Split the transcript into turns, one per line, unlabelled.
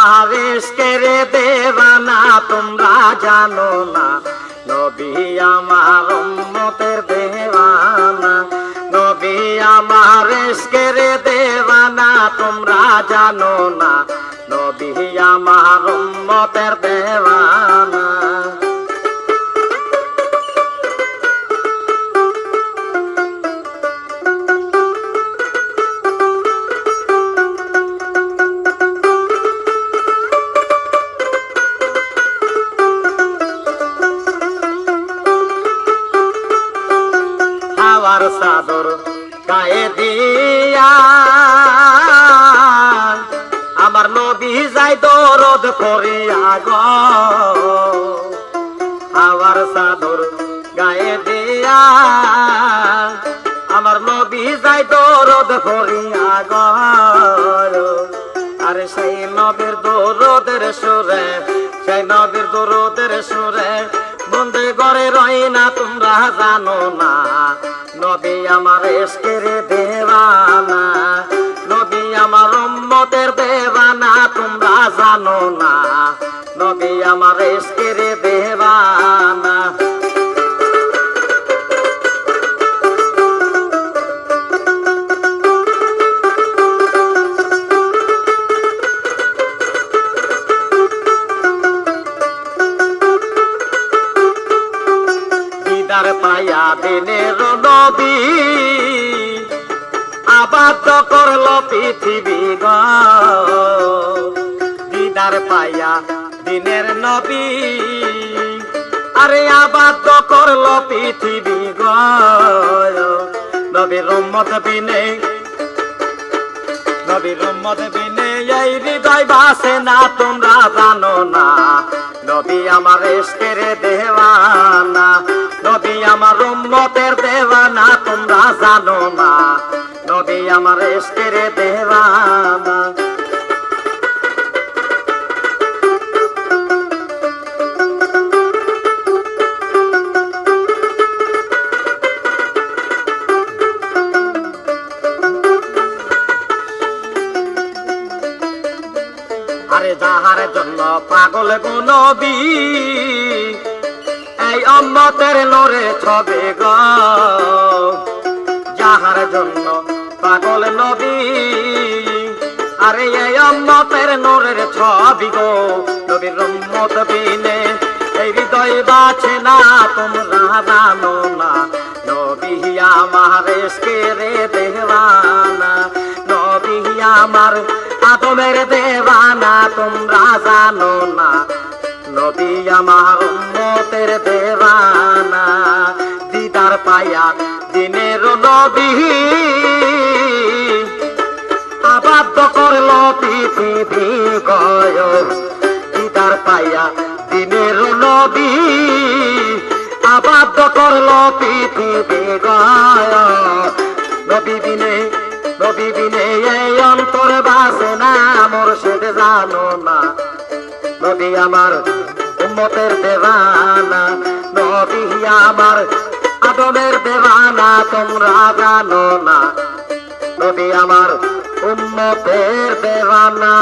আমার ইশকের দেওয়ানা তোমরা জানো না, নবী আমার উম্মতের দেওয়ানা। নবী আমার ইশকের দেওয়ানা তোমরা জানো না, নবী আমার উম্মতের দেওয়ানা। হাওয়ার চাদর গায়ে দিয়া আমার নবী যাই দরদ করিয়া গো। হাওয়ার চাদর গায়ে দিয়া আমার নবী যাই দরদ করিয়া গো। আরে সেই নবীর দরদের সুরে, সেই নবীর দরদের সুরে বন্দে ঘরে রই না তোমরা জানো না, নবী আমার ইশকের দেওয়ানা। নবী আমার উম্মতের দেওয়ানা তোমরা জানো না, নবী আমার ইশকের দেওয়ানা। দিদার পায়া দিনের নবী আবাদ করল পৃথিবী গো। দিদার পায়া দিনের নবী আরে আবাদ করল পৃথিবী গো। নবীর উম্মত বিনে, নবীর উম্মত বিনে এই হৃদয় বাসে না তোমরা জানো না, নবী আমার ইশকের দেওয়ানা। নবী আমার উম্মতের দেওয়ানা তোমরা জানো না, নবী আমার ইশকের দেওয়ানা। আরে যাহার জন্য পাগল গো নবী এই উম্মতের নূরে ছবি গো। যাহার জন্য পাগল নবী আরে এই উম্মতের নূরের ছবি গো। নবীর উম্মত বিনে এই হৃদয় বাছে না তোমরা জানো না, নবী আমার ইশকের দেওয়ানা। নবী আমার আদমের দেওয়ানা তোমরা জানো না, নবী আমার উম্মতের দেওয়ানা। দিদার পায়া দিনের নবী আবাদ করল পৃথিবী গয়। দিদার পায়া দিনের নবী আবাদ করল পৃথিবী গয়। নবী বিনে, নবী বিনে এই অন্তর বাসে না মুর্শিদ জানো না, নবী আমার উম্মতের দেওয়ানা। নবী আমার আদমের দেওয়ানা তোমরা জানো না, নবী আমার উম্মতের দেওয়ানা।